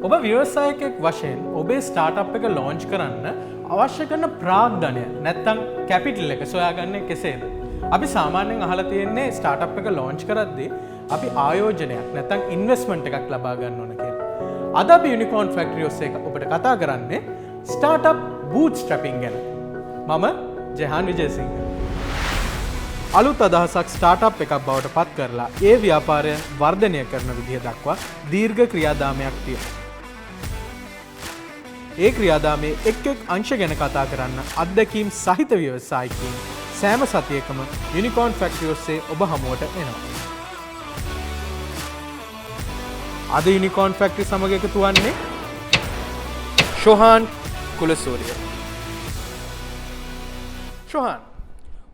ඔබ ව්‍යවසායකයෙක් වශයෙන් ඔබේ ස්ටාර්ට් එක ලොන්ච් කරන්න අවශ්‍ය කරන ප්‍රාග්ධනය නැත්තම් කැපිටල් එක සොයාගන්නේ කෙසේද? අපි සාමාන්‍යයෙන් අහලා තියෙන්නේ ස්ටාර්ට් එක ලොන්ච් කරද්දී අපි ආයෝජනයක් නැත්තම් ඉන්වෙස්ට්මන්ට් එකක් ලබා ගන්න ඕන කියලා. අද අපි යුනිකෝන් ෆැක්ටරි ඔස්සේ ඔබට කතා කරන්නේ ස්ටාර්ට්අප් බූට්ස්ට්‍රැපින් ගැන. මම ජෙහාන් විජේසිංහ. අලුත් අදහසක් ස්ටාර්ට්අප් එකක් බවට පත් කරලා ඒ ව්‍යාපාරය වර්ධනය කරන විදිහ දක්වා දීර්ඝ ක්‍රියාදාමයක් තියෙනවා. ඒ ක්‍රියාදාමයේ එක් අංශ ගැන කතා කරන්න අත්දැකීම් සහිත ව්‍යවසායිකයින් සෑම සතියකම යුනිකෝන් ෆැක්ටරි ඔස්සේ ඔබ හමුවට එනවා. අද යුනිකෝන් ෆැක්ටරි සමග එකතු වන්නේ ෂොහාන් කුලසූරිය. ෂොහාන්,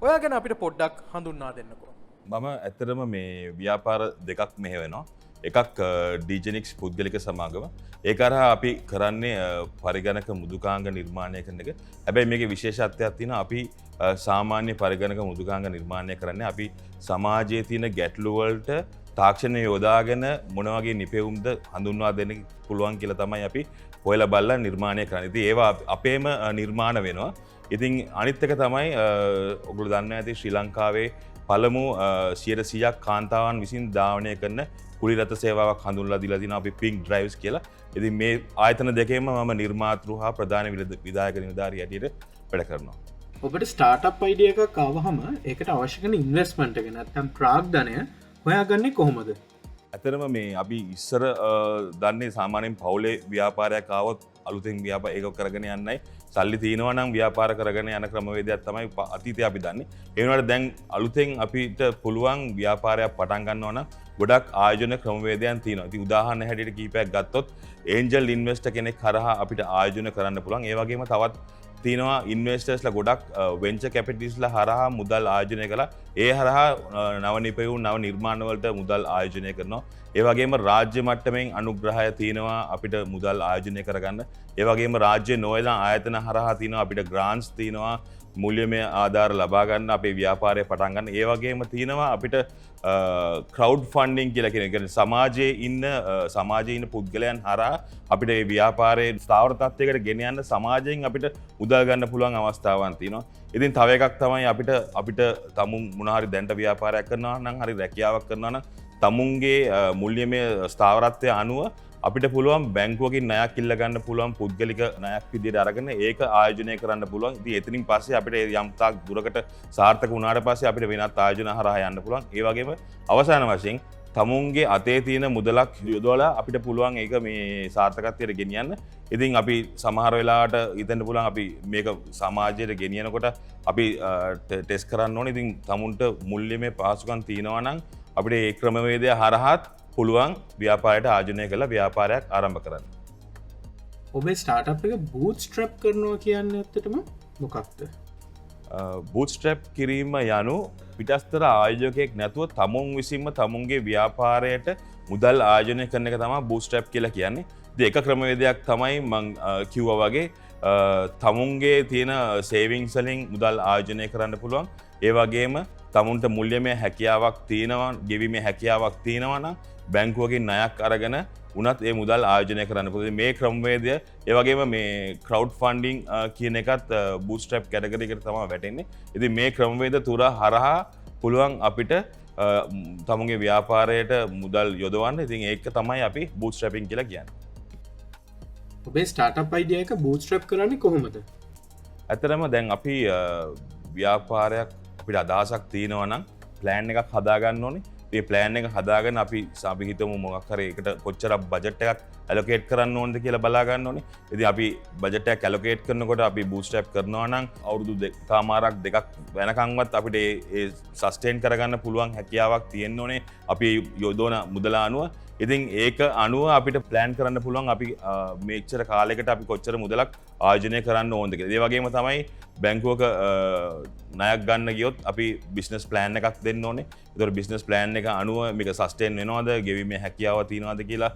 ඔයා ගැන අපිට පොඩ්ඩක් හඳුන්වා දෙන්නකෝ. මම ඇත්තටම මේ ව්‍යාපාර දෙකක් මෙහෙවෙනවා. එකක් ඩීජෙනික්ස් පුද්ගලික සමාගම. ඒ කරහා අපි කරන්නේ පරිගණක මෘදුකාංග නිර්මාණය කරන එක. හැබැයි මේකේ විශේෂත්වයක් තියෙනවා. අපි සාමාන්‍ය පරිගණක මෘදුකාංග නිර්මාණය කරන්නේ අපි සමාජයේ තියෙන ගැටලු වලට තාක්ෂණය යොදාගෙන මොන වගේ නිපැයුම්ද හඳුන්වා දෙන්න පුළුවන් කියලා තමයි අපි හොයලා බලලා නිර්මාණය කරන්නේ. ඉතින් ඒවා අපේම නිර්මාණ වෙනවා. ඉතින් අනිත් එක තමයි ඔගොල්ලෝ දන්නවා ඇති ශ්‍රී ලංකාවේ පළමු 100%ක් කාන්තාවන් විසින් ධාවනය කරන කුලි රථ සේවාවක් හඳුන්වලා දීලා තිනවා අපි පින්ක් ඩ්‍රයිව්ස් කියලා. ඉතින් මේ ආයතන දෙකේම මම නිර්මාතෘ හා ප්‍රධාන විධායක නිලධාරියෙක් හැටියට වැඩ කරනවා. ඔබට ස්ටාර්ට්අප් අයිඩියා එකක් ආවහම ඒකට අවශ්‍ය කරන ඉන්වෙස්ට්මන්ට් එක නැත්නම් ප්‍රාග්ධනය හොයාගන්නේ කොහොමද? ඇතරම මේ අපි ඉස්සර දන්නේ සාමාන්‍යයෙන් පවුලේ ව්‍යාපාරයක් ආවොත් අලුතෙන් ව්‍යාපාර ඒක කරගෙන යන්නයි සල්ලි තියෙනවා නම් ව්‍යාපාර කරගෙන යන ක්‍රමවේදයක් තමයි අතීතයේ අපි දන්නේ. ඒ වුණාට දැන් අලුතෙන් අපිට පුළුවන් ව්‍යාපාරයක් පටන් ගන්නවා නම් ගොඩක් ආයෝජන ක්‍රමවේදයන් තියෙනවා. ඉතින් උදාහරණ හැටියට කීපයක් ගත්තොත් ඒන්ජල් ඉන්වෙස්ටර් කෙනෙක් හරහා අපිට ආයෝජන කරන්න පුළුවන්. ඒ වගේම තවත් තියෙනවා ඉන්වෙස්ටර්ස්ලා ගොඩක් වෙන්චර් කැපිටලිස්ට්ලා හරහා මුදල් ආයෝජනය කළා. ඒ හරහා නව නිපැයුම් නව නිර්මාණ වලට මුදල් ආයෝජනය කරනවා. ඒ වගේම රාජ්‍ය මට්ටමින් අනුග්‍රහය තියෙනවා අපිට මුදල් ආයෝජනය කරගන්න. ඒ වගේම රාජ්‍ය නොවන ආයතන හරහා තියෙනවා අපිට ග්‍රාන්ට්ස් තියෙනවා මූල්‍යමය ආධාර ලබා ගන්න අපේ ව්‍යාපාරය පටන් ගන්න. ඒ වගේම තියෙනවා අපිට ක්‍රවුඩ් ෆන්ඩින් කියලා කියන සමාජයේ ඉන්න පුද්ගලයන් හරහා අපිට මේ ව්‍යාපාරයේ ස්ථාවර තත්ත්වයකට ගෙන යන්න සමාජයෙන් අපිට මුදල් ගන්න පුළුවන් අවස්ථාවන් තියෙනවා. ඉතින් තව එකක් තමයි අපිට තමුන් මොන හරි දැන්ට ව්‍යාපාරයක් කරනවා නම් හරි රැකියාවක් කරනවා නම් තමුන්ගේ මූල්‍යමය ස්ථාවරත්වය අනුව අපිට පුළුවන් බැංකුවකින් ණයක් ඉල්ල ගන්න පුළුවන් පුද්ගලික ණයක් විදිහට අරගෙන ඒක ආයෝජනය කරන්න පුළුවන්. ඉතින් එතනින් පස්සේ අපිට යම් තාක් දුරකට සාර්ථක වුණාට පස්සේ අපිට වෙනත් ආයෝජන හරහා යන්න පුළුවන්. ඒ වගේම අවසාන වශයෙන් තමුන්ගේ අතේ තියෙන මුදලක් යොදවලා අපිට පුළුවන් ඒක මේ සාර්ථකත්වයට ගෙනියන්න. ඉතින් අපි සමහර වෙලාවට හිතන්න පුළුවන් අපි මේක සමාජයට ගෙනියනකොට අපි ටෙස්ට් කරන්න ඕනේ. ඉතින් තමුන්ට මුල්‍යමය පහසුකම් තියෙනවා නම් අපිට ඒ ක්‍රමවේදය හරහාත් පුළුවන් ව්‍යාපාරයට ආයෝජනය කරලා ව්‍යාපාරයක් ආරම්භ කරන්න. ඔබේ ස්ටාර්ට්අප් එක බූට්ස්ට්‍රැප් කරනවා කියන්නේ ඇත්තටම මොකක්ද? බූට්ස්ට්‍රැප් කිරීම යනු පිටස්තර ආයෝජකයෙක් නැතුව තමුන් විසින්ම තමුන්ගේ ව්‍යාපාරයට මුදල් ආයෝජනය කරන එක තමයි බූට්ස්ට්‍රැප් කියලා කියන්නේ. ඉතින් එක ක්‍රමවේදයක් තමයි මම කිව්වා වගේ තමුන්ගේ තියෙන සේවිංස් වලින් මුදල් ආයෝජනය කරන්න පුළුවන්. ඒ වගේම තමුන්ට මුල්‍යමය හැකියාවක් තියෙනවා, ගෙවීමේ හැකියාවක් තියෙනවා නම් බැංකුවකින් ණයක් අරගෙන උනත් ඒ මුදල් ආයෝජනය කරන්න පුළුවන්. මේ ක්‍රමවේදය ඒ වගේම මේ ක්‍රවුඩ් ෆන්ඩින් කියන එකත් බූට්ස්ට්‍රැප් කැටගරි එකට තමයි වැටෙන්නේ. ඉතින් මේ ක්‍රමවේද තුර හරහා පුළුවන් අපිට තමුන්ගේ ව්‍යාපාරයට මුදල් යොදවන්න. ඉතින් ඒක තමයි අපි බූට්ස්ට්‍රැපින් කියලා කියන්නේ. ඔබේ ස්ටාර්ට්අප් අයිඩියා එක බූට්ස්ට්‍රැප් කරන්නේ කොහොමද? ඇත්තටම දැන් අපි ව්‍යාපාරයක් අපිට අදහසක් තියෙනවා නම් ප්ලෑන් එකක් හදාගන්න ඕනේ. මේ ප්ලෑන් එක හදාගෙන අපි හිතමු මොකක් හරි එකට කොච්චර බජට් එකක් ඇලොකේට් කරන්න ඕනද කියලා බලා ගන්න ඕනේ. ඉතින් අපි බජට් එකක් ඇලොකේට් කරනකොට අපි බූට්ස්ට්‍රැප් කරනවා නම් අවුරුදු දෙකක් වෙනකන්වත් අපිට ඒ සස්ටේන් කරගන්න පුළුවන් හැකියාවක් තියෙන්න ඕනේ. අපි යොදවන මුදල අනුව. ඉතින් ඒක අනුව අපිට ප්ලෑන් කරන්න පුළුවන් අපි මේච්චර කාලයකට අපි කොච්චර මුදලක් ආයෝජනය කරන්න ඕනද කියලා. ඒ වගේම තමයි බැංකුවක ණයක් ගන්න ගියොත් අපි බිස්නස් ප්ලෑන් එකක් දෙන්න ඕනේ. ඒතකොට බිස්නස් ප්ලෑන් එක අනුව මේක සස්ටේන් වෙනවද, ගෙවීමේ හැකියාව තියෙනවද කියලා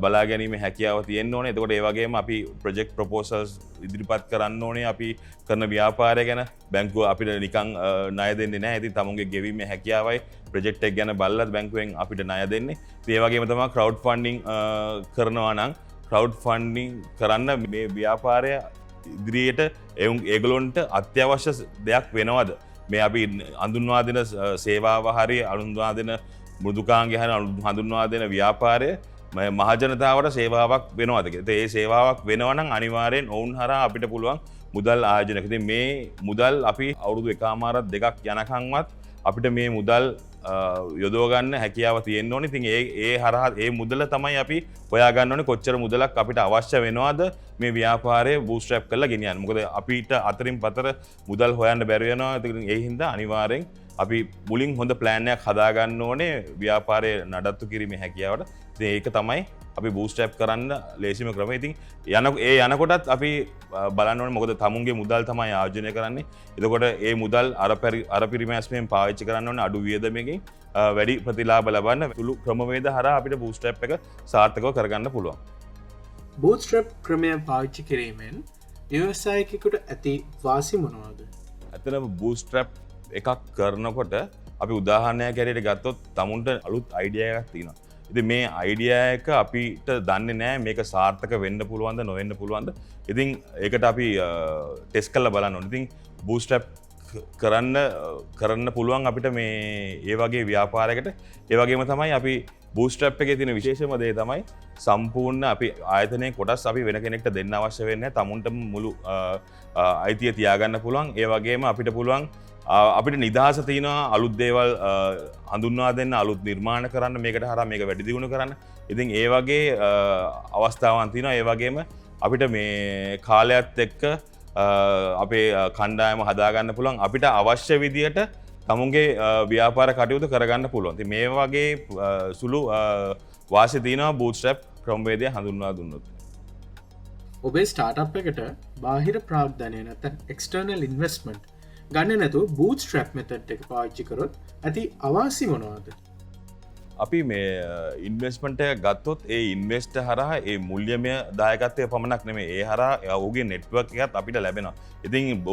බලා ගැනීමේ හැකියාව තියෙන්න ඕනේ. එතකොට ඒ වගේම අපි ප්‍රොජෙක්ට් ප්‍රොපෝසල්ස් ඉදිරිපත් කරන්න ඕනේ. අපි කරන ව්‍යාපාරය ගැන බැංකුව අපිට නිකන් ණය දෙන්නේ නැහැ. ඉතින් තමුන්ගේ ගෙවීමේ හැකියාවයි ප්‍රොජෙක්ට් එක ගැන බලලා බැංකුවෙන් අපිට ණය දෙන්නේ. ඒ වගේම තමයි ක්‍රවුඩ් ෆන්ඩින් කරනවා නම් ක්‍රවඩ් ෆන්ඩිං කරන්න මේ ව්‍යාපාරය ඉදිරියට ඒගලොන්ට අත්‍යවශ්‍ය දෙයක් වෙනවද මේ අපි අඳුන්වා දෙන සේවාව හරි අනුන්වා දෙන මෘදුකාන්ගේ හරි හඳුන්වා දෙන ව්‍යාපාරය මහජනතාවට සේවාවක් වෙනවාද ඒ සේවාවක් වෙනවනම් අනිවාර්යෙන් ඔවුන් හරහා අපිට පුළුවන් මුදල් ආයෝජනයක. ඉතින් මේ මුදල් අපි අවුරුදු එකමාරක් දෙකක් යනකම්වත් අපිට මේ මුදල් යොදවගන්න හැකියාව තියෙන්න ඕනේ. ඉතින් ඒ හරහා ඒ මුදල තමයි අපි හොයාගන්න ඕනේ කොච්චර මුදලක් අපිට අවශ්‍ය වෙනවද මේ ව්‍යාපාරය බූස්ට්‍රැප් කරලා ගෙනියන්න. මොකද අපිට අතරින් පතර මුදල් හොයන්න බැරි වෙනවා. ඉතින් ඒ හින්දා අනිවාර්යෙන් අපි මුලින් හොඳ ප්ලෑන් එකක් හදාගන්න ඕනේ ව්‍යාපාරය නඩත්තු කිරීමේ හැකියාවට. ඉතින් ඒක තමයි අපි බූස්ට්‍රැප් කරන්න ලේසිම ක්‍රමය. ඉතින් යනකොටත් අපි බලන්න ඕනේ මොකද තමුන්ගේ මුදල් තමයි ආයෝජනය කරන්නේ. එතකොට ඒ මුදල් අර පිරිමැස්මෙන් පාවිච්චි කරන්න ඕනේ අඩු වියදමකින් වැඩි ප්‍රතිලාභ ලබන්න සුළු ක්‍රමවේද හරහා අපිට බූස්ට්‍රැප් එක සාර්ථකව කරගන්න පුළුවන්. බූස්ට්‍රැප් ක්‍රමය පාවිච්චි කිරීමෙන් ව්‍යවසායකයෙකුට ඇති වාසි මොනවාද? ඇත්තටම බූස්ට්‍රැප් එකක් කරනකොට අපි උදාහරණයක් ඇරයට ගත්තොත් තමුන්ට අලුත් අයිඩියා එකක් තියෙනවා. ඉතින් මේ අයිඩියා එක අපිට දන්නේ නැහැ මේක සාර්ථක වෙන්න පුළුවන්ද නොවෙන්න පුළුවන්ද. ඉතින් ඒකට අපි ටෙස්ට් කරලා බලන්න ඕනේ. ඉතින් බූස්ට්‍රැප් කරන්න පුළුවන් අපිට මේ ඒ වගේ ව්‍යාපාරයකට. ඒ වගේම තමයි අපි බූස්ට්‍රැප් එකේ තියෙන විශේෂම දේ තමයි සම්පූර්ණ අපි ආයතනයේ කොටස් අපි වෙන කෙනෙක්ට දෙන්න අවශ්‍ය වෙන්නේ නැහැ. තමුන්ටම මුළු අයිතිය තියාගන්න පුළුවන්. ඒ වගේම අපිට පුළුවන් අපිට නිදහස තියෙනවා අලුත් දේවල් හඳුන්වා දෙන්න අලුත් නිර්මාණ කරන්න මේකට හරහා මේක වැඩි දියුණු කරන්න. ඉතින් ඒ වගේ අවස්ථාවන් තියෙනවා. ඒ වගේම අපිට මේ කාලයත් එක්ක අපේ කණ්ඩායම හදාගන්න පුළුවන්. අපිට අවශ්‍ය විදියට තමුන්ගේ ව්‍යාපාර කටයුතු කරගන්න පුළුවන්. ඉතින් මේ වගේ සුළු වාසි තියෙනවා බූට්ස්ට්‍රැප් ක්‍රමවේදය හඳුන්වා දුන්නොත්. ඔබේ ස්ටාර්ට්අප් එකට බාහිර ප්‍රාග්ධනය නැත්නම් එක්ස්ටර්නල් ඉන්වෙස්ට්මන්ට් ගන්න නැතුව බූට්ස්ට්‍රැප් මෙතඩ් එක පාවිච්චි කරොත් ඇති අවාසි මොනවද? අපි මේ ඉන්වෙස්ට්මන්ට් එක ගත්තොත් ඒ ඉන්වෙස්ට් හරහා ඒ මුල්‍යමය දායකත්වය පමණක් නෙමෙයි ඒ හරහා ඔහුගේ නෙට්වර්ක් එකත් අපිට ලැබෙනවා. ඉතින්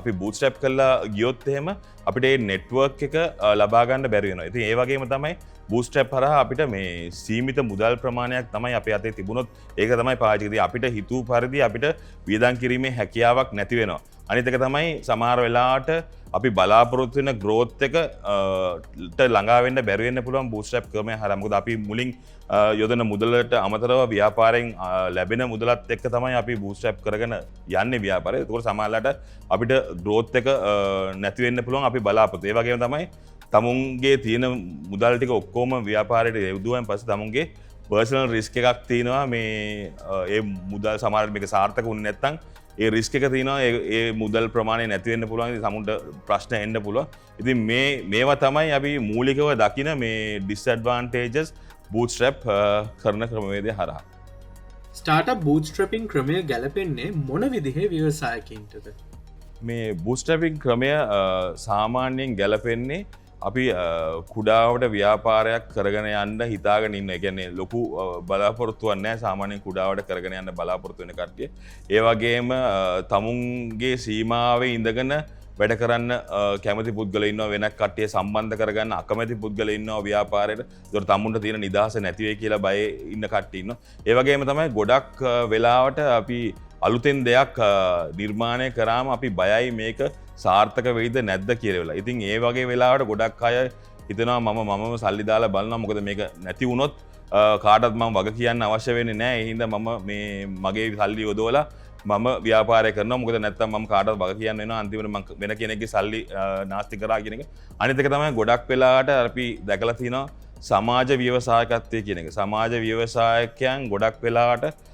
අපි බූට්ස්ට්‍රැප් කරලා ගියොත් එහෙම අපිට ඒ නෙට්වර්ක් එක ලබා ගන්න බැරි වෙනවා. ඉතින් ඒ වගේම තමයි බූස්ට්‍රැප් හරහා අපිට මේ සීමිත මුදල් ප්‍රමාණයක් තමයි අපේ අතේ තිබුණොත් ඒක තමයි පාවිච්චි කරන්නේ. අපිට හිතූ පරිදි අපිට වියදම් කිරීමේ හැකියාවක් නැති වෙනවා. අනිත් එක තමයි සමහර වෙලාවට අපි බලාපොරොත්තු වෙන growth එක ළඟා වෙන්න බැරි වෙන්න පුළුවන් බූස්ට්‍රැප් ක්‍රමය හරහා. මොකද අපි මුලින් යොදන මුදලට අමතරව ව්‍යාපාරයෙන් ලැබෙන මුදලත් එක්ක තමයි අපි බූස්ට්‍රැප් කරගෙන යන්නේ ව්‍යාපාරය. ඒකෝර සමහරලාට අපිට growth එක නැති වෙන්න පුළුවන් අපි බලාපොරොත්තු. ඒ වගේම තමයි තමුන්ගේ තියෙන මුදල් ටික ඔක්කොම ව්‍යාපාරයට යොදුවන් පස්සේ තමුන්ගේ පර්සනල් රිස්ක් එකක් තියෙනවා. මේ ඒ මුදල් සමහරවිට මේක සාර්ථක වුණේ නැත්නම් ඒ රිස්ක් එක තියෙනවා. ඒ මුදල් ප්‍රමාණය නැති වෙන්න පුළුවන්. ඉතින් සමුන්ට ප්‍රශ්න එන්න පුළුවන්. ඉතින් මේවා තමයි අපි මූලිකව දකින මේ ඩිස්ඇඩ්වාන්ටේජස් බූට්ස්ට්‍රැප් කරන ක්‍රමවේදය හරහා. ස්ටාර්ට්අප් බූට්ස්ට්‍රැපින් ක්‍රමය ගැලපෙන්නේ මොන විදිහේ ව්‍යවසායකින්ටද? මේ බූස්ට්‍රැපින් ක්‍රමය සාමාන්‍යයෙන් ගැලපෙන්නේ අපි කුඩාවට ව්‍යාපාරයක් කරගෙන යන්න හිතාගෙන ඉන්න. ඒ කියන්නේ ලොකු බලාපොරොත්තුවක් නැහැ සාමාන්‍යයෙන් කුඩාවට කරගෙන යන්න බලාපොරොත්තු වෙන කට්ටිය. ඒ වගේම තමුන්ගේ සීමාවේ ඉඳගෙන වැඩ කරන්න කැමති පුද්ගලයෝ ඉන්නවා. වෙනත් කට්ටිය සම්බන්ධ කරගන්න අකමැති පුද්ගලයෝ ඉන්නවා ව්‍යාපාරයට. ඒතකොට තමුන්ට තියෙන නිදහස නැති වෙයි කියලා බය ඉන්න කට්ටිය ඉන්නවා. ඒ වගේම තමයි ගොඩක් වෙලාවට අපි අලුතෙන් දෙයක් නිර්මාණය කරාම අපි බයයි මේක සාර්ථක වෙයිද නැද්ද කියලා වෙලා. ඉතින් ඒ වගේ වෙලාවට ගොඩක් අය හිතනවා මම සල්ලි දාලා බලනවා මොකද මේක නැති වුණොත් කාටවත් මම වග කියන්න අවශ්‍ය වෙන්නේ නැහැ. ඒ හින්දා මම මේ මගේ සල්ලි යොදවලා මම ව්‍යාපාරය කරනවා. මොකද නැත්තම් මම කාටවත් වග කියන්න වෙනවා. අන්තිමට මම වෙන කෙනෙක්ගේ සල්ලි නාස්ති කරා කියන එක. අනිත් එක තමයි ගොඩක් වෙලාවට අපි දැකලා තියෙනවා සමාජ ව්‍යවසායකත්වය කියන එක. සමාජ ව්‍යවසායකයන් ගොඩක් වෙලාවට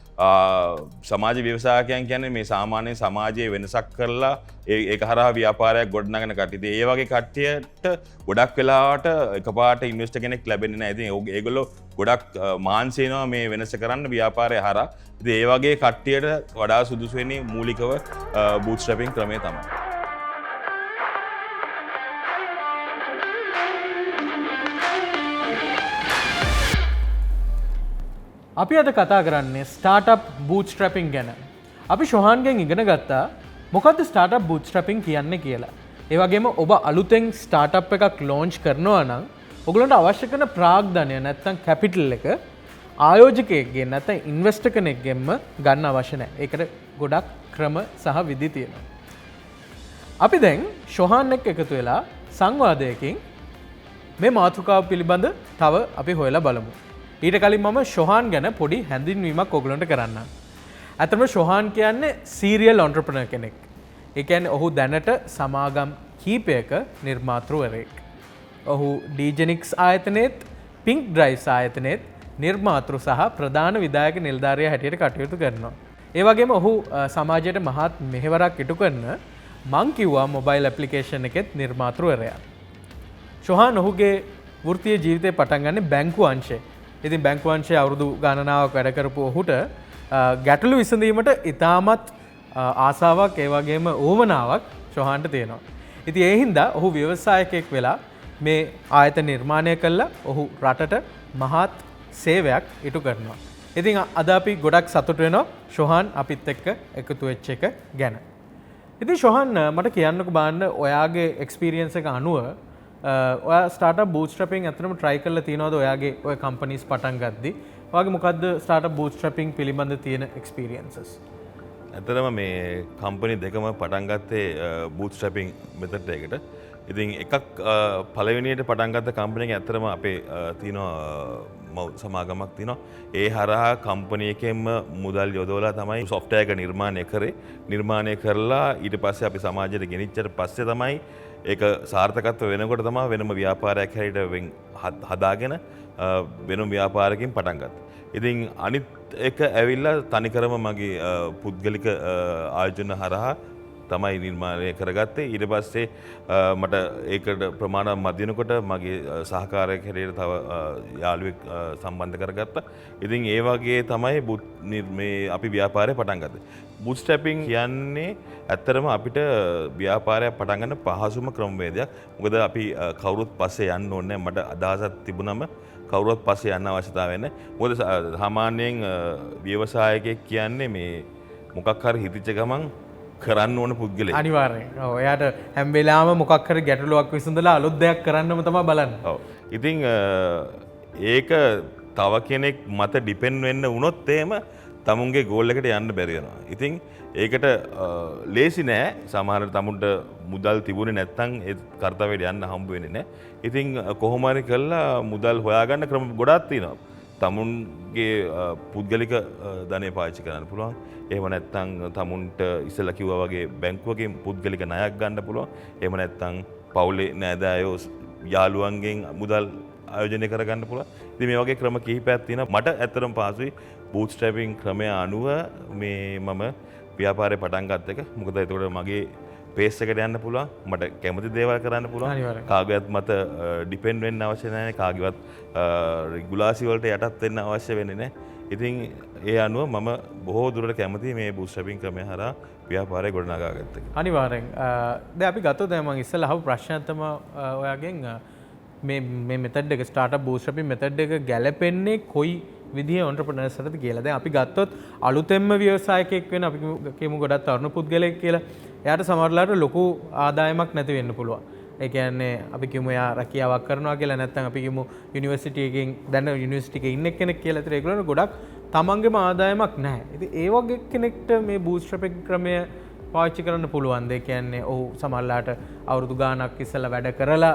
සමාජ ව්‍යවසායකයන් කියන්නේ මේ සාමාන්‍ය සමාජයේ වෙනසක් කරලා ඒක හරහා ව්‍යාපාරයක් ගොඩනගන කට්ටිය. ඒ වගේ කට්ටියට ගොඩක් වෙලාවට එකපාරට ඉන්වෙස්ටර් කෙනෙක් ලැබෙන්නේ නැහැ. ඉතින් ඒගොල්ලෝ ගොඩක් මාන්සි වෙනවා මේ වෙනස කරන්න ව්‍යාපාරය හරහා. ඉතින් ඒ වගේ කට්ටියට වඩා සුදුසු වෙන්නේ මූලිකව බූට්ස්ට්‍රැපින් ක්‍රමය තමයි. අපි අද කතා කරන්නේ ස්ටාර්ට්අප් බූට්ස්ට්‍රැපින් ගැන. අපි ශොහාන්ගෙන් ඉගෙන ගත්තා මොකද්ද ස්ටාර්ට්අප් බූට්ස්ට්‍රැපින් කියන්නේ කියලා. ඒ වගේම ඔබ අලුතෙන් ස්ටාර්ට්අප් එකක් ලොන්ච් කරනවා නම් ඔයගලන්ට අවශ්‍ය කරන ප්‍රාග්ධනය නැත්නම් කැපිටල් එක ආයෝජකයෙක්ගෙන් නැත්නම් ඉන්වෙස්ටර් කෙනෙක්ගෙන්ම ගන්න අවශ්‍ය නැහැ. ඒකට ගොඩක් ක්‍රම සහ විදි තියෙනවා. අපි දැන් ෂොහාන් එක්ක එකතු වෙලා සංවාදයකින් මේ මාතෘකාව පිළිබඳ තව අපි හොයලා බලමු. ඊට කලින් මම ෂොහාන් ගැන පොඩි හැඳින්වීමක් ඔයගලන්ට කරන්නම්. ඇත්තටම ෂොහාන් කියන්නේ සීරියල් ඔන්ටර්ප්‍රනර් කෙනෙක්. ඒ කියන්නේ ඔහු දැනට සමාගම් කීපයක නිර්මාතෘවරයෙක්. ඔහු ඩීජෙනික්ස් ආයතනයේත් පින්ක් ඩ්‍රයිව්ස් ආයතනයේත් නිර්මාතෘ සහ ප්‍රධාන විධායක නිලධාරියා හැටියට කටයුතු කරනවා. ඒ වගේම ඔහු සමාජයට මහත් මෙහෙවරක් ඉටු කරන මං කිව්වා මොබයිල් ඇප්ලිකේෂන් එකෙත් නිර්මාතෘවරයා. ෂොහාන් ඔහුගේ වෘත්තීය ජීවිතය පටන් ගන්නේ බැංකු අංශයේ. ඉතින් බැංකු අංශයේ අවුරුදු ගණනාවක් වැඩ කරපු ඔහුට ගැටලු විසඳීමට ඉතාමත් ආසාවක් ඒ වගේම උවමනාවක් ෂොහාන්ට තියෙනවා. ඉතින් ඒ හින්දා ඔහු ව්‍යවසායකයෙක් වෙලා මේ ආයතන නිර්මාණය කළා. ඔහු රටට මහත් සේවයක් ඉටු කරනවා. ඉතින් අද අපි ගොඩක් සතුට වෙනවා ෂොහාන් අපිත් එක්ක එකතු වෙච්ච එක ගැන. ඉතින් ෂොහාන් මට කියන්නකෝ බලන්න ඔයාගේ එක්ස්පීරියන්ස් එක අනුව ඔයා ස්ටාර්ට්අප් බූට්ස්ට්‍රැපින් ඇත්තටම try කරලා තියෙනවද ඔයාගේ ඔය කම්පනීස් පටන් ගද්දි? ඔයාගේ මොකද්ද ස්ටාර්ට්අප් බූට්ස්ට්‍රැපින් පිළිබඳ තියෙන එක්ස්පීරියන්සස්? ඇතරම මේ කම්පනි දෙකම පටන් ගත්තේ බූට්ස්ට්‍රැපින් මෙතඩ් එකකට. ඉතින් එකක් පළවෙනියට පටන් ගත්ත කම්පනි එක ඇත්තටම අපේ තියෙනවා සමාගමක් තියෙනවා. ඒ හරහා කම්පනි එකෙන්ම මුදල් යොදවලා තමයි සොෆ්ට්වෙයාර් එක නිර්මාණය කරලා ඊට පස්සේ අපි සමාජයට ගෙනිච්චට පස්සේ තමයි ඒක සාර්ථකත්ව වෙනකොට තමයි වෙනම ව්‍යාපාරයක් හැටියට හදාගෙන වෙනම ව්‍යාපාරකින් පටන් ගත්තා. ඉතින් අනිත් එක ඇවිල්ලා තනිකරම මගේ පුද්ගලික ආයෝජන හරහා තමයි නිර්මාණය කරගත්තේ. ඊට පස්සේ මට ඒකට ප්‍රමාණවත් මදිනකොට මගේ සහකාරයෙක් හැටියට තව යාළුවෙක් සම්බන්ධ කරගත්තා. ඉතින් ඒ වගේ තමයි මේ අපි ව්‍යාපාරය පටන් ගත්තේ. බූට්ස්ට්‍රැපින් කියන්නේ ඇත්තරම අපිට ව්‍යාපාරයක් පටන් ගන්න පහසුම ක්‍රමවේදයක්. මොකද අපි කවුරුත් පස්සේ යන්න ඕනේ. මට අදහසක් තිබුණම කවුරුත් පස්සේ යන්න අවශ්‍යතාවය නැහැ. මොකද සාමාන්‍යයෙන් ව්‍යවසායකයෙක් කියන්නේ මේ මොකක් හරි හිතිච්ච ගමන් කරන්න ඕන පුද්ගලයෙක්. අනිවාර්යෙන්. ඔව් එයාට හැම වෙලාවෙම මොකක් හරි ගැටලුවක් විසඳලා අලුත් දෙයක් කරන්නම තමයි බලන්නේ. ඔව්. ඉතින් ඒක තව කෙනෙක් මත ඩිපෙන්ඩ් වෙන්න වුණොත් එහෙම තමුන්ගේ ගෝල් එකට යන්න බැරි වෙනවා. ඉතින් ඒකට ලේසි නෑ. සමහර තමුන්ට මුදල් තිබුණේ නැත්නම් ඒ කර්තව්‍යයට යන්න හම්බ වෙන්නේ නෑ. ඉතින් කොහොම හරි කළා මුදල් හොයාගන්න ක්‍රම ගොඩාක් තියෙනවා. තමුන්ගේ පුද්ගලික ධනය පාවිච්චි කරන්න පුළුවන්. එහෙම නැත්නම් තමුන්ට ඉස්සෙල්ලා කිව්වා වගේ බැංකුවකින් පුද්ගලික ණයක් ගන්න පුළුවන්. එහෙම නැත්නම් පවුලේ නෑදෑයෝ යාළුවන්ගෙන් මුදල් ආයෝජනය කරගන්න පුළුවන්. ඉතින් මේ වගේ ක්‍රම කිහිපයක් තියෙනවා. මට ඇත්තටම පහසුයි බූට්ස්ට්‍රැපින් ක්‍රමය අනුව මේ මම ව්‍යාපාරේ පටන් ගත්ත එක. මොකද එතකොට මගේ පේස් එකට යන්න පුළුවන්. මට කැමති දේවල් කරන්න පුළුවන්. කාගේවත් මත ඩිපෙන්ඩ් වෙන්න අවශ්‍ය නැහැ. කාගේවත් රෙගුලාසි වලට යටත් වෙන්න අවශ්‍ය වෙන්නේ නැහැ. ඉතින් ඒ අනුව මම බොහෝ දුරට කැමති මේ බූට්ස්ට්‍රැපින් ක්‍රමය හරහා ව්‍යාපාරය ගොඩනගා ගත්ත එක. අනිවාර්යෙන්. දැන් අපි ගත්තොත් දැන් මම ඉස්සෙල්ලා අහපු ප්‍රශ්නයක් තමයි ඔයාගෙන් මේ මෙතඩ් එක ස්ටාර්ට්අප් බූට්ස්ට්‍රැපින් මෙතඩ් එක ගැලපෙන්නේ කොයි විදිහේ ඔන්ටර්ප්‍රනර්ස්ලටද කියලා. දැන් අපි ගත්තොත් අලුතෙන්ම ව්‍යවසායකයෙක් වෙන අපි කියමු ගොඩක් තරුණ පුද්ගලයෙක් කියලා. එයාට සමහරලාට ලොකු ආදායමක් නැති වෙන්න පුළුවන්. ඒ කියන්නේ අපි කියමු එයා රැකියාවක් කරනවා කියලා නැත්නම් අපි කියමු යුනිවර්සිටි එකකින් දැන් යුනිවර්සිටි එකේ ඉන්න කෙනෙක් කියලා. ඒතර ඒගොල්ලෝ ගොඩක් තමන්ගේම ආදායමක් නැහැ. ඉතින් ඒ වගේ කෙනෙක්ට මේ බූට්ස්ට්‍රැපින් ක්‍රමය පාවිච්චි කරන්න පුළුවන්ද? ඒ කියන්නේ ඔහු සමහරලාට අවුරුදු ගාණක් ඉස්සෙල්ලා වැඩ කරලා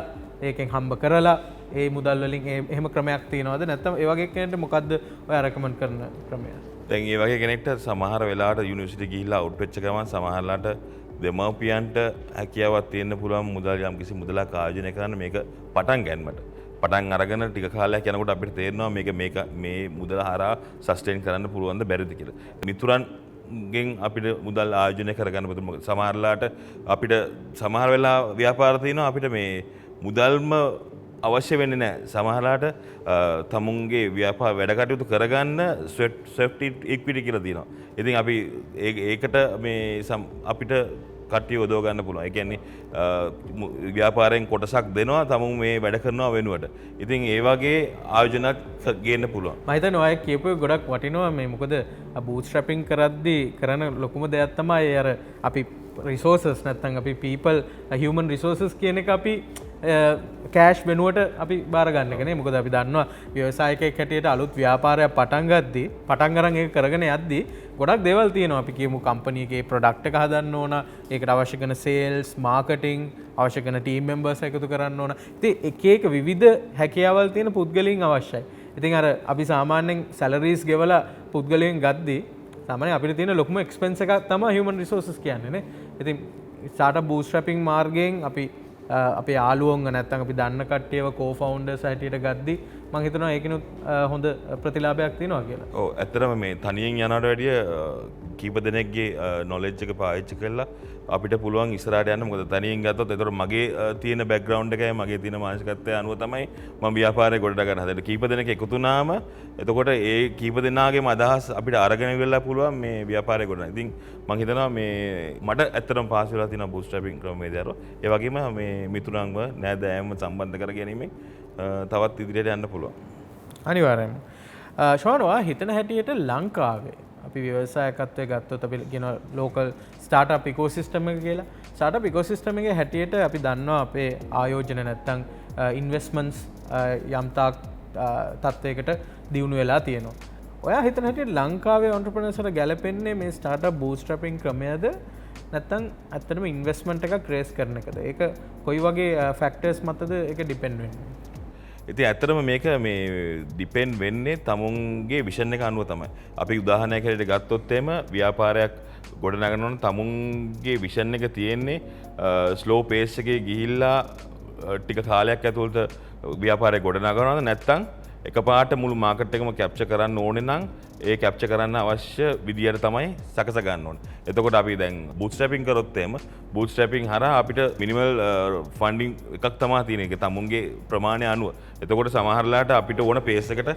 ඒකෙන් හම්බ කරලා ඒ මුදල් වලින් එහෙම ක්‍රමයක් තියෙනවද? නැත්නම් ඒ වගේ කෙනෙක්ට මොකද්ද ඔයා රෙකමන්ඩ් කරන ක්‍රමය? දැන් ඒ වගේ කෙනෙක්ට සමහර වෙලාවට යුනිවර්සිටි ගිහිල්ලා අවුට් වෙච්ච ගමන් සමහරලාට දෙමව්පියන්ට හැකියාවක් තියෙන්න පුළුවන් මුදල් යම්කිසි මුදලක් ආයෝජනය කරන්න මේක පටන් ගන්නට. පටන් අරගෙන ටික කාලයක් යනකොට අපිට තේරෙනවා මේක මේ මුදල හරහා සස්ටේන් කරන්න පුළුවන්ද බැරිද කියලා. මිතුරන් ගෙන් අපිට මුදල් ආයෝජනය කරගන්න බෑ. සමහරලාට අපිට සමහර වෙලා ව්‍යාපාර තියෙනවා අපිට මේ මුදල්ම අවශ්‍ය වෙන්නේ නැහැ. සමහරලාට තමුන්ගේ ව්‍යාපාර වැඩ කටයුතු කරගන්න සෙෆ්ටි ඉක්විටි කියලා තියෙනවා. ඉතින් අපි ඒකට මේ අපිට කට්ටිය යොදව ගන්න පුළුවන්. ඒ කියන්නේ ව්‍යාපාරයෙන් කොටසක් දෙනවා තමුන් මේ වැඩ කරනවා වෙනුවට. ඉතින් ඒ වගේ ආයෝජනක් ගේන්න පුළුවන්. මම හිතන්නේ ඔය කියපු ගොඩක් වටිනවා මේ මොකද බූට්ස්ට්‍රැපින් කරද්දී කරන ලොකුම දෙයක් තමයි අර අපි රිසෝසස් නැත්නම් අපි people human resources කියන එක අපි කෑෂ් වෙනුවට අපි බාරගන්න එකනේ. මොකද අපි දන්නවා ව්‍යවසායකයෙක් හැටියට අලුත් ව්‍යාපාරයක් පටන් ගද්දී පටන් අරන් ඒක කරගෙන යද්දී ගොඩක් දේවල් තියෙනවා. අපි කියමු කම්පැනි එකේ ප්‍රොඩක්ට් එක හදන්න ඕන, ඒකට අවශ්‍ය කරන සේල්ස්, මාකටිං, අවශ්‍ය කරන ටීම් මෙම්බර්ස් එකතු කරන්න ඕන. ඉතින් එක එක විවිධ හැකියාවල් තියෙන පුද්ගලයන් අවශ්‍යයි. ඉතින් අර අපි සාමාන්‍යයෙන් සැලරීස් ගෙවලා පුද්ගලයන් ගද්දී සාමාන්‍යයෙන් අපිට තියෙන ලොකුම එක්ස්පෙන්ස් එකක් තමයි human resources කියන්නේ නේ. ඉතින් startup bootstrapping මාර්ගයෙන් අපි අපේ යාළුවෝන්ව නැත්නම් අපි දන්න කට්ටියව co-founders හැටියට ගද්දි මම හිතනවා ඒකිනුත් හොඳ ප්‍රතිලාභයක් තියෙනවා කියලා. ඔව් ඇත්තටම මේ තනියෙන් යනවට වැඩිය කීප දෙනෙක්ගේ knowledge එක පාවිච්චි කරලා අපිට පුළුවන් ඉස්සරහට යන්න. මොකද තනියෙන් ගත්තොත් ඒතකොට මගේ තියෙන background එකයි මගේ තියෙන මානසිකත්වය අනුව තමයි මම ව්‍යාපාරය ගොඩ ගන්න හදන්නේ. කීප දෙනෙක් එකතු වුණාම එතකොට ඒ කීප දෙනාගේම අදහස් අපිට අරගෙන ඉවරලා පුළුවන් මේ ව්‍යාපාරය ගොඩ ගන්න. ඉතින් මම හිතනවා මේ මට ඇත්තටම පාස් වෙලා තියෙනවා bootstrapping ක්‍රමවේදය අරව. ඒ වගේම මේ මිතුරන්ව නෑදෑයන්ව සම්බන්ධ කර ගැනීමෙන් තවත් ඉදිරියට යන්න පුළුවන්. අනිවාර්යයෙන්ම. ෂෝන් ඔයා හිතන හැටියට ලංකාවේ අපි ව්‍යවසායකත්වය ගත්තොත් අපි කියන ලෝකල් ස්ටාර්ට්අප් ඉකෝසිස්ටම් එක කියලා. ස්ටාර්ට්අප් ඉකෝසිස්ටම් එකේ හැටියට අපි දන්නවා අපේ ආයෝජන නැත්තම් ඉන්වෙස්ට්මන්ට්ස් යම්තාක් තත්වයකට දියුණු වෙලා තියෙනවා. ඔයා හිතන හැටියට ලංකාවේ ඔන්ටර්ප්‍රෙනර්ස්ලා ගැලපෙන්නේ මේ ස්ටාර්ට්අප් බූට්ස්ට්‍රැපින් ක්‍රමයද නැත්තම් ඇත්තටම ඉන්වෙස්ට්මන්ට් එකක් රේස් කරන එකද? ඒක කොයි වගේ ෆැක්ටර්ස් මතද ඒක ඩිපෙන්ඩ් වෙන්නේ? ඉතින් ඇත්තටම මේක මේ ඩිපෙන්ඩ් වෙන්නේ තමුන්ගේ විෂන් එක අනුව තමයි. අපි උදාහරණයක් හැටියට ගත්තොත් එහෙම ව්‍යාපාරයක් ගොඩනගන්න ඕන තමුන්ගේ විෂන් එක තියෙන්නේ ස්ලෝ පේස් එකේ ගිහිල්ලා ටික කාලයක් ඇතුළත ව්‍යාපාරය ගොඩනගනවද නැත්නම් එකපාරට මුළු මාකට් එකම කැප්චර් කරන්න ඕනේ නම් ඒ කැප්චර් කරන්න අවශ්‍ය විදියට තමයි සකස ගන්න ඕනේ. එතකොට අපි දැන් bootstrapping කරොත් එහෙම bootstrapping හරහා අපිට මිනිමල් ෆන්ඩින් එකක් තමයි තියෙන්නේ. ඒක තමුන්ගේ ප්‍රමාණය අනුව. එතකොට සමහරලාට අපිට ඕන පේස් එකට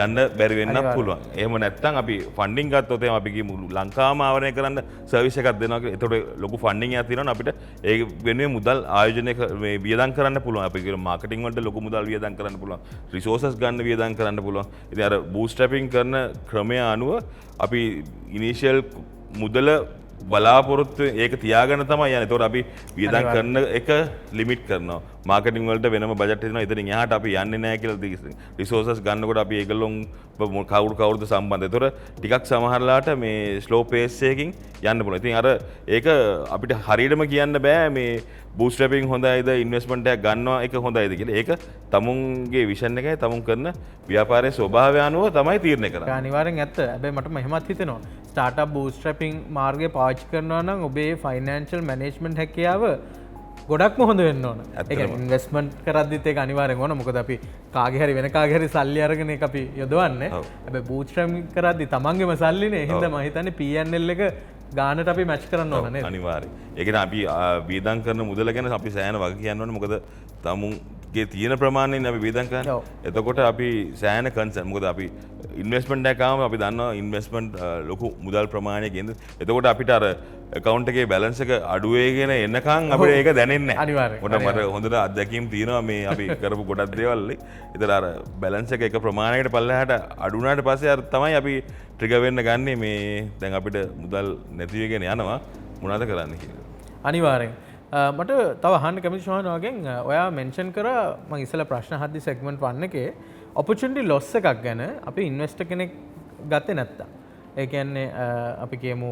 යන්න බැරි වෙන්නත් පුළුවන්. එහෙම නැත්නම් අපි ෆන්ඩින් ගත්තොත් එහෙම අපි ගිහමු ලංකාවම ආවරණය කරන්න සර්විස් එකක් දෙනවා කියලා. එතකොට ලොකු ෆන්ඩින් එකක් තියෙනවනේ අපිට ඒ වෙනුවෙන් මුදල් ආයෝජනය මේ වියදම් කරන්න පුළුවන්. අපි කියන මාකටිං වලට ලොකු මුදල් වියදම් කරන්න පුළුවන්. රිසෝසස් ගන්න වියදම් කරන්න පුළුවන්. ඉතින් අර bootstrapping කරන ක්‍රමය අනුව අපි ඉනිෂියල් මුදල බලාපොරොත්තු ඒක තියාගන්න තමයි යන්නේ. ඒතකොට අපි වියදම් කරන එක ලිමිට් කරනවා. මාකටිං වලට වෙනම බජට් තියෙනවා. ඉතින් එහාට අපි යන්නේ නැහැ කියලා රිසෝසස් ගන්නකොට අපි ඒගොල්ලොන් කවුරුද සම්බන්ධ. ඒතකොට ටිකක් සමහරලාට මේ ස්ලෝ පේස් එකකින් යන්න පුළුවන්. ඉතින් අර ඒක අපිට හරියටම කියන්න බෑ මේ bootstrapping හොඳයිද ඉන්වෙස්ට්මන්ට් එකක් ගන්නවා එක හොඳයිද කියලා. ඒක තමුන්ගේ විෂන් එකයි තමුන් කරන ව්‍යාපාරයේ ස්වභාවය අනුව තමයි තීරණය කරන්නේ. අනිවාර්යෙන් ඇත්ත. හැබැයි මට මෙහෙමත් හිතෙනවා. ස්ටාර්ට්අප් bootstrapping මාර්ගය පාවිච්චි කරනවා නම් ඔබේ ෆයිනෑන්ෂල් මැනේජ්මන්ට් හැකියාව ගොඩක්ම හොඳ වෙන්න ඕන. ඒක ඉන්වෙස්ට්මන්ට් කරද්දිත් ඒක අනිවාර්යෙන් ඕන. මොකද අපි කාගේ හරි වෙන කාගේ හරි සල්ලි අරගෙන ඒක අපි යොදවන්නේ. හැබැයි bootstrapping කරද්දි තමන්ගේම සල්ලිනේ. ඒ හින්දා මම හිතන්නේ P&L එක ගානට අපි මැච් කරන්න ඕන නේද? අනිවාර්යයෙන්. ඒ කියන්නේ අපි වියදම් කරන මුදල ගැන අපි සෑහෙන වග කියන්න ඕනේ. මොකද තමුන්ගේ තියෙන ප්‍රමාණයෙන් අපි වියදම් කරන්නේ. එතකොට අපි සෑහෙන කන්සර්න්. මොකද අපි ඉන්වෙස්ට්මන්ට් එකක් ආවම අපි දන්නවා ඉන්වෙස්ට්මන්ට් ලොකු මුදල් ප්‍රමාණයකින්ද. එතකොට අපිට අර account එකේ balance එක අඩු වෙගෙන එනකන් අපිට ඒක දැනෙන්නේ නැහැ. අනිවාර්යයෙන්. මට හොඳට අත්දැකීම් තියෙනවා මේ අපි කරපු ගොඩක් දේවල් වලින්. ඒතර අර balance එක ප්‍රමාණයකට පල්ලෙහාට අඩු වුණාට පස්සේ අර තමයි අපි ට්‍රිගර් වෙන්න ගන්නේ මේ දැන් අපිට මුදල් නැති වෙගෙන යනවා මොනවද කරන්න කියලා. අනිවාර්යෙන්. මට තව අහන්න කැමති ශෝහන් වගෙන් ඔයා මෙන්ෂන් කරා මම ඉස්සෙල්ලා ප්‍රශ්න හද්දි සෙග්මන්ට් 1 එකේ opportunity loss එකක් ගැන අපි ඉන්වෙස්ටර් කෙනෙක් ගත්තේ නැත්තම්. ඒ කියන්නේ අපි කියමු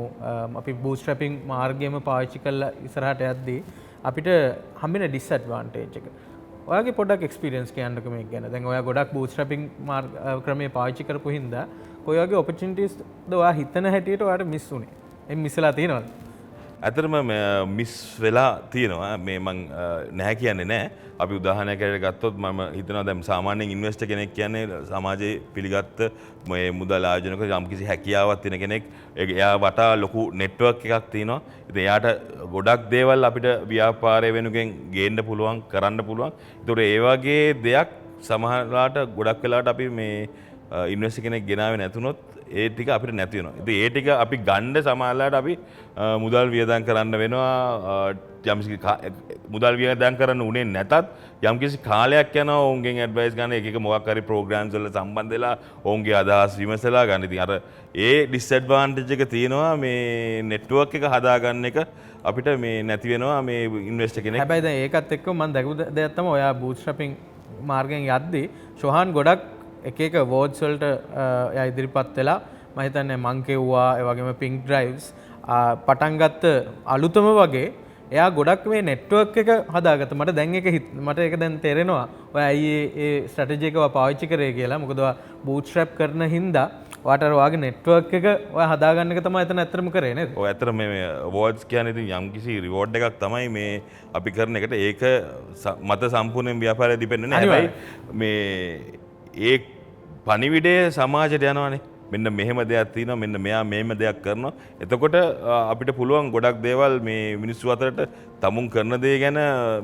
අපි bootstrapping මාර්ගයම පාවිච්චි කරලා ඉස්සරහට යද්දී අපිට හම්බෙන disadvantage එක. ඔයාගේ පොඩ්ඩක් එක්ස්පීරියන්ස් කියන්නකෝ මේක ගැන. දැන් ඔයා ගොඩක් bootstrapping ක්‍රමයේ පාවිච්චි කරපු හින්දා කොයි වගේ opportunities ද ඔයා හිතන හැටියට ඔයාට මිස් වුනේ? එම් මිස්ලා තියෙනවද? ඇතරම මිස් වෙලා තියෙනවා මේ මං නැහැ කියන්නේ නෑ. අපි උදාහරණයක් ඇරලා ගත්තොත් මම හිතනවා දැන් සාමාන්‍යයෙන් ඉන්වෙස්ටර් කෙනෙක් කියන්නේ සමාජයේ පිළිගත්ත මේ මුදල් ආයෝජනක යම්කිසි හැකියාවක් තියෙන කෙනෙක්. එයා වටා ලොකු නෙට්වර්ක් එකක් තියෙනවා. ඉතින් එයාට ගොඩක් දේවල් අපිට ව්‍යාපාරය වෙනුවෙන් ගේන්න පුළුවන්, කරන්න පුළුවන්. ඒතකොට ඒ වගේ දෙයක් සමහරලාට ගොඩක් වෙලාවට අපි මේ ඉන්වෙස්ටර් කෙනෙක් ගෙනාවේ නැතුනොත් ඒ ටික අපිට නැති වෙනවා. ඉතින් ඒ ටික අපි ගන්න සමාජලාට අපි මුදල් වියදම් කරන්න වෙනවා. යම්කිසි මුදල් වියදම් කරන්න උනේ නැතත් යම්කිසි කාලයක් යනවා ඔවුන්ගෙන් ඇඩ්වයිස් ගන්න එක එක මොකක් හරි ප්‍රෝග්‍රෑම්ස් වල සම්බන්ධ වෙලා ඔවුන්ගේ අදහස් විමසලා ගන්න. ඉතින් අර ඒ ඩිස්ඇඩ්වාන්ටේජ් එක තියෙනවා මේ නෙට්වර්ක් එක හදාගන්න එක අපිට මේ නැති වෙනවා මේ ඉන්වෙස්ටර් කෙනෙක්. හැබැයි දැන් ඒකත් එක්ක මම දැකපු දෙයක් තමයි ඔයා බූට්ස්ට්‍රැපින් මාර්ගයෙන් යද්දී ශෝහාන් ගොඩක් එක එක වෝඩ්ස් වලට එයා ඉදිරිපත් වෙලා මම හිතන්නේ මං කෙව්වා ඒ වගේම පින්ක් ඩ්‍රයිව්ස් පටන් ගත්ත අලුතම වගේ එයා ගොඩක් මේ නෙට්වර්ක් එක හදාගත්ත. මට ඒක දැන් තේරෙනවා ඔය ඇයි ඒ ස්ට්‍රැටජි එකව පාවිච්චි කරේ කියලා. මොකද ඔයා බූට්ස්ට්‍රැප් කරන හින්දා ඔයාට අර ඔයාගේ නෙට්වර්ක් එක ඔයා හදාගන්න එක තමයි එතන ඇත්තටම කරේ නේද? ඔය ඇත්තට මේ අවෝඩ්ස් කියන්නේ ඉතින් යම්කිසි රිවෝඩ් එකක් තමයි මේ අපි කරන එකට. ඒක මත සම්පූර්ණයෙන් ව්‍යාපාරය දිපෙන්නේ නැහැ. හැබැයි මේ ඒ පණිවිඩය සමාජයට යනවානේ. මෙන්න මෙහෙම දෙයක් තියෙනවා, මෙන්න මෙයා මෙහෙම දෙයක් කරනවා. එතකොට අපිට පුළුවන් ගොඩක් දේවල් මේ මිනිස්සු අතරට තමුන් කරන දේ ගැන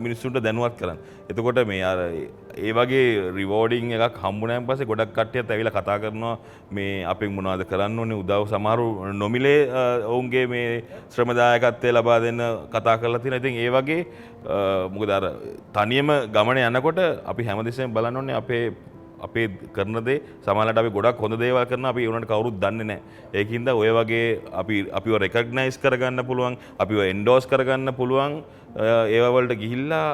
මිනිස්සුන්ට දැනුවත් කරන්න. එතකොට මේ අර ඒ වගේ රිවෝඩින් එකක් හම්බුනාන් පස්සේ ගොඩක් කට්ටියත් ඇවිල්ලා කතා කරනවා මේ අපෙන් මොනවද කරන්න ඕනේ, උදව් සමහරු නොමිලේ ඔවුන්ගේ මේ ශ්‍රමදායකත්වය ලබා දෙන්න කතා කරලා තියෙනවා. ඉතින් ඒ වගේ මොකද අර තනියම ගමන යනකොට අපි හැමදෙස්සෙම බලන්න ඕනේ අපේ කරන දේ සමහරවිට අපි ගොඩක් හොඳ දේවල් කරනවා අපි ඒවුනට කවුරුත් දන්නේ නැහැ. ඒකින්ද ඔය වගේ අපිව රෙකග්නයිස් කරගන්න පුළුවන්, අපිව එන්ඩෝස් කරගන්න පුළුවන් ඒවා වලට ගිහිල්ලා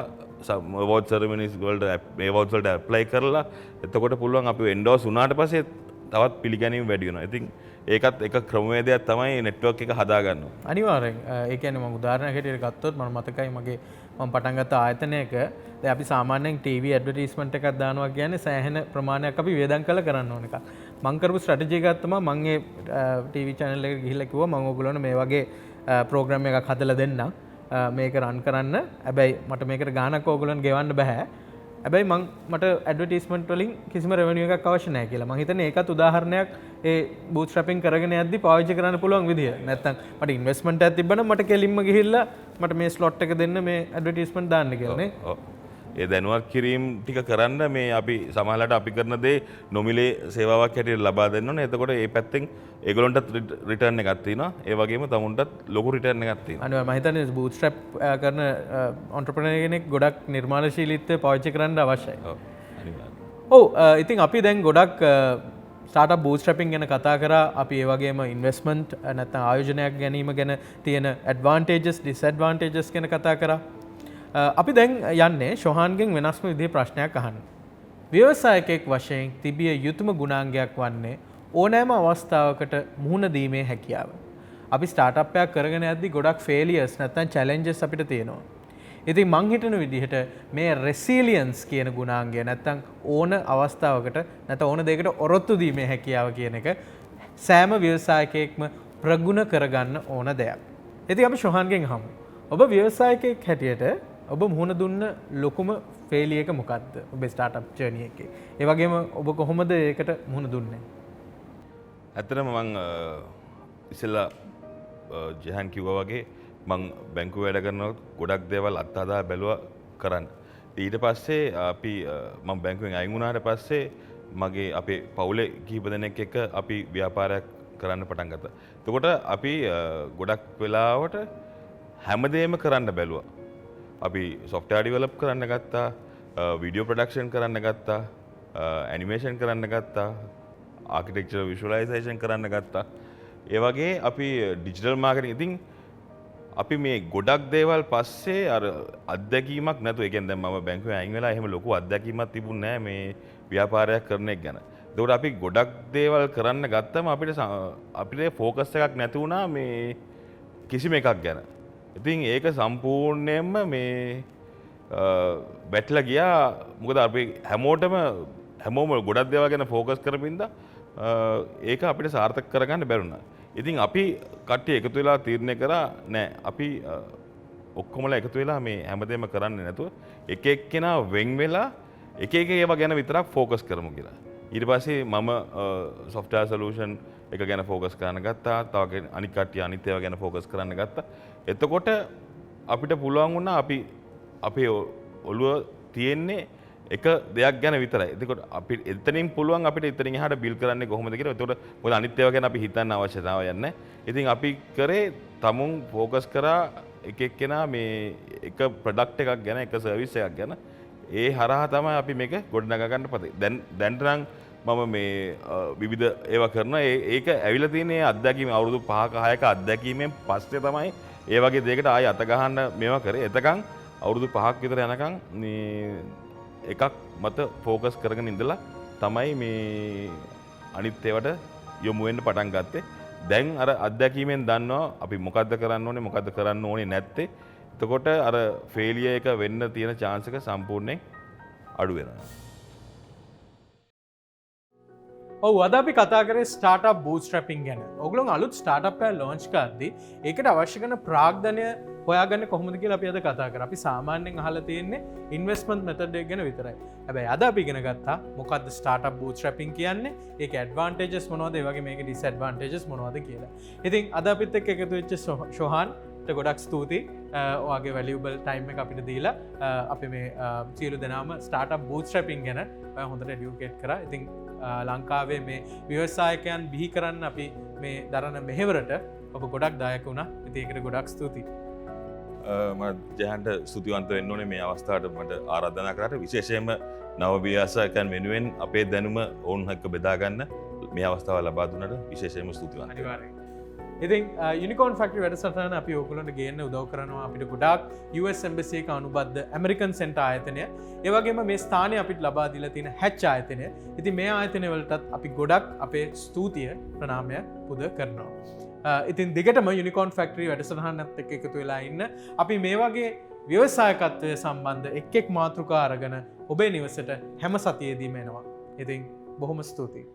අවෝඩ් සෙරමනිස් වලට ඒ අවෝඩ්ස් වලට ඇප්ලයි කරලා එතකොට පුළුවන් අපිව එන්ඩෝස් වුණාට පස්සේ තවත් පිළිගැනීම වැඩි වෙනවා. ඉතින් ඒකත් එක ක්‍රමවේදයක් තමයි නෙට්වර්ක් එක හදාගන්න. අනිවාර්යෙන්. ඒ කියන්නේ මම උදාහරණයක් හැටියට ගත්තොත් මම මතකයි මම පටන් ගත්ත ආයතනයක දැන් අපි සාමාන්‍යයෙන් ටීවී ඇඩ්වර්ටයිස්මන්ට් එකක් දානවා කියන්නේ සෑහෙන ප්‍රමාණයක් අපි වියදම් කරලා කරන්න ඕන එකක්. මම කරපු ස්ට්‍රැටජි එකක් තමයි මම ඒ ටීවී channel එකට ගිහිල්ලා කිව්වා මම ඔයගොල්ලන්ට මේ වගේ ප්‍රෝග්‍රෑම් එකක් හදලා දෙන්නම්. මේක රන් කරන්න. හැබැයි මට මේකට ගාණක් ඕගොල්ලන් ගෙවන්න බෑ. හැබැයි මට ඇඩ්වර්ටයිස්මන්ට් වලින් කිසිම රෙවෙනියු එකක් අවශ්‍ය නැහැ කියලා. මම හිතන්නේ ඒකත් උදාහරණයක් ඒ බූට්ස්ට්‍රැපින් කරගෙන යද්දි පාවිච්චි කරන්න පුළුවන් විදිය. නැත්තම් මට ඉන්වෙස්ට්මන්ට් එකක් තිබ්බනම් මට කෙලින්ම ගිහිල්ලා මට මේ ස්ලොට් එක දෙන්න මේ ඇඩ්වර්ටයිස්මන්ට් දාන්න කියලා නේ. ඒ දැනුවත් කිරීම ටික කරන්න මේ අපි සමහරවිට අපි කරන දේ නොමිලේ සේවාවක් හැටියට ලබා දෙන්න ඕනේ. එතකොට ඒ පැත්තෙන් ඒගොල්ලන්ටත් රිටර්න් එකක් තියෙනවා. ඒ වගේම තමුන්ටත් ලොකු රිටර්න් එකක් තියෙනවා. අනිවාර්යයෙන් මම හිතන්නේ බූට්ස්ට්‍රැප් කරන ඔන්ටර්ප්‍රෙනර් කෙනෙක් ගොඩක් නිර්මාණශීලීත්වය පාවිච්චි කරන්න අවශ්‍යයි. ඔව් අනිවාර්යයෙන්. ඔව් ඉතින් අපි දැන් ගොඩක් ස්ටාර්ට්අප් බූට්ස්ට්‍රැපින් ගැන කතා කරා. අපි ඒ වගේම ඉන්වෙස්ට්මන්ට් නැත්නම් ආයෝජනයක් ගැනීම ගැන තියෙන ඇඩ්වාන්ටේජස් ඩිස්ඇඩ්වාන්ටේජස් ගැන කතා කරා. අපි දැන් යන්නේ ශෝහාන්ගෙන් වෙනස්ම විදිහේ ප්‍රශ්නයක් අහන්න. ව්‍යවසායකයෙක් වශයෙන් තිබිය යුතුම ගුණාංගයක් වන්නේ ඕනෑම අවස්ථාවකට මුහුණ දීමේ හැකියාව. අපි ස්ටාර්ට්අප් එකක් කරගෙන යද්දී ගොඩක් ෆේලියර්ස් නැත්නම් චැලෙන්ජස් අපිට තියෙනවා. ඉතින් මං හිතන විදිහට මේ රෙසිලියන්ස් කියන ගුණාංගය නැත්නම් ඕන අවස්ථාවකට නැත්නම් ඕන දෙයකට ඔරොත්තු දීමේ හැකියාව කියන එක සෑම ව්‍යවසායකයෙක්ම ප්‍රගුණ කරගන්න ඕන දෙයක්. ඉතින් අපි ශෝහාන්ගෙන් අහමු. ඔබ ව්‍යවසායකයෙක් හැටියට ඔබ මුහුණ දුන්න ලොකුම ෆේලියර් එක මොකක්ද? ඔබේ ස්ටාර්ට්අප් ජර්නි එකේ. ඒ වගේම ඔබ කොහොමද ඒකට මුහුණ දුන්නේ? ඇත්තටම මං ඉස්සෙල්ලා ජෙහන් කිව්වා වගේ මං බැංකුව වැඩ කරනකොට ගොඩක් දේවල් අත්හදා බැලුවා කරන්න. ඊට පස්සේ අපි මම බැංකුවෙන් අයින් වුණාට පස්සේ මගේ අපේ පවුලේ කිහිප දෙනෙක් එක්ක අපි ව්‍යාපාරයක් කරන්න පටන් ගත්තා. එතකොට අපි ගොඩක් වෙලාවට හැමදේම කරන්න බැලුවා. අපි software develop කරන්න ගත්තා, video production කරන්න ගත්තා, animation කරන්න ගත්තා, architecture visualization කරන්න ගත්තා. ඒ වගේ අපි digital marketing ඉතින් අපි මේ ගොඩක් දේවල් පස්සේ අර අත්දැකීමක් නැතුව ඒ කියන්නේ දැන් මම බැංකුවේ අයින් වෙලා එහෙම ලොකු අත්දැකීමක් තිබුණේ නැහැ මේ ව්‍යාපාරයක් කරන එක ගැන. ඒකට අපි ගොඩක් දේවල් කරන්න ගත්තම අපිට ෆෝකස් එකක් නැති වුණා මේ කිසිම එකක් ගැන. ඉතින් ඒක සම්පූර්ණයෙන්ම මේ වැටලා ගියා. මොකද අපි හැමෝම ගොඩක් දේවල් ගැන ෆෝකස් කරපින්දා ඒක අපිට සාර්ථක කරගන්න බැරුණා. ඉතින් අපි කට්ටිය එකතු වෙලා තීරණය කරා නෑ අපි ඔක්කොමලා එකතු වෙලා මේ හැමදේම කරන්නේ නැතුව එක එක්කෙනා වෙන් වෙලා එක එක ඒවා ගැන විතරක් ෆෝකස් කරමු කියලා. ඊට පස්සේ මම software solution එක ගැන ෆෝකස් කරන්න ගත්තා. තව අනිත් කට්ටිය අනිත් ඒවා ගැන ෆෝකස් කරන්න ගත්තා. එතකොට අපිට පුළුවන් වුණා අපි අපේ ඔළුව තියෙන්නේ එක දෙයක් ගැන විතරයි. එතකොට අපි එතනින් පුළුවන් අපිට එතනින් එහාට බිල් කරන්නේ කොහොමද කියලා. එතකොට මොකද අනිත් ඒවා ගැන අපි හිතන්න අවශ්‍යතාවයක් නැහැ. ඉතින් අපි කරේ තමුන් ફોකස් කරා එක එක්කෙනා මේ එක ප්‍රොඩක්ට් එකක් ගැන එක සර්විස් එකක් ගැන ඒ හරහා තමයි අපි මේක ගොඩනගා ගන්න පතේ. දැන්ට නම් මම මේ විවිධ ඒවා කරනවා. ඒක ඇවිල්ලා තියෙන්නේ අත්දැකීම අවුරුදු 5ක 6ක අත්දැකීමෙන් පස්සේ තමයි ඒ වගේ දෙයකට ආයෙ අත ගහන්න මේවා කරේ. එතකන් අවුරුදු 5ක් විතර යනකම් මේ එකක් මත ෆෝකස් කරගෙන ඉඳලා තමයි මේ අනිත් ඒවාට යොමු වෙන්න පටන් ගත්තේ. දැන් අර අත්දැකීමෙන් දන්නවා අපි මොකද්ද කරන්න ඕනේ මොකද්ද කරන්න ඕනේ නැත්තේ. එතකොට අර ෆේලියර් එක වෙන්න තියෙන chance එක සම්පූර්ණයෙන් අඩු වෙනවා. ඔව් අද අපි කතා කරේ ස්ටාර්ට්අප් බූට්ස්ට්‍රැපින් ගැන. ඔයගොල්ලෝ අලුත් ස්ටාර්ට්අප් එකක් ලොන්ච් කරද්දී ඒකට අවශ්‍ය කරන ප්‍රාග්ධනය හොයාගන්න කොහොමද කියලා අපි අද කතා කරා. අපි සාමාන්‍යයෙන් අහලා තියෙන්නේ ඉන්වෙස්ට්මන්ට් මෙතඩ් එක ගැන විතරයි. හැබැයි අද අපි ඉගෙන ගත්තා මොකද්ද ස්ටාර්ට්අප් බූට්ස්ට්‍රැපින් කියන්නේ, ඒකේ ඇඩ්වාන්ටේජස් මොනවද, ඒ වගේ මේකේ ඩිස්ඇඩ්වාන්ටේජස් මොනවද කියලා. ඉතින් අද අපිත් එක්ක එකතු වෙච්ච ෂොහාන් ගොඩක් ස්තුතියි ඔයාගේ වැලියබල් ටයිම් එක අපිට දීලා අපි මේ සියලු දෙනාම ස්ටාර්ට්අප් බූට්ස්ට්‍රැපින් ගැන හොඳට එඩියුකේට් කරා. ඉතින් ලංකාවේ මේ ව්‍යවසායකයන් බිහි කරන්න අපි මේ දරන මෙහෙවරට ඔබ ගොඩක් දායක වුණා. ඉතින් ඒකට ගොඩක් ස්තුතියි. මට ජයහන්ට ස්තුතිවන්ත වෙන්න ඕනේ මේ අවස්ථාවට මට ආරාධනා කරාට. විශේෂයෙන්ම නව ව්‍යවසායකයන් වෙනුවෙන් අපේ දැනුම ඔවුන් එක්ක බෙදා ගන්න මේ අවස්ථාව ලබා දුන්නට විශේෂයෙන්ම ස්තුතිවන්ත. අනිවාර්යයෙන්. ඉතින් යුනිකෝන් ෆැක්ටරි වැඩසටහන අපි ඔයගොල්ලන්ට ගේන්න උදව් කරනවා. අපිට ගොඩාක් US එම්බසි එක අනුබද්ධ ඇමරිකන් සෙන්ටර් ආයතනය, ඒ වගේම මේ ස්ථානය අපිට ලබා දීලා තියෙන හැච් ආයතනය. ඉතින් මේ ආයතන වලටත් අපි ගොඩක් අපේ ස්තුතිය ප්‍රණාමය පුද කරනවා. ඉතින් දිගටම යුනිකෝන් ෆැක්ටරි වැඩසටහනත් එක්ක එකතු වෙලා ඉන්න. අපි මේ වගේ ව්‍යවසායකත්වය සම්බන්ධ එක් මාතෘකා අරගෙන ඔබේ නිවසට හැම සතියේදීම එනවා. ඉතින් බොහොම ස්තුතියි.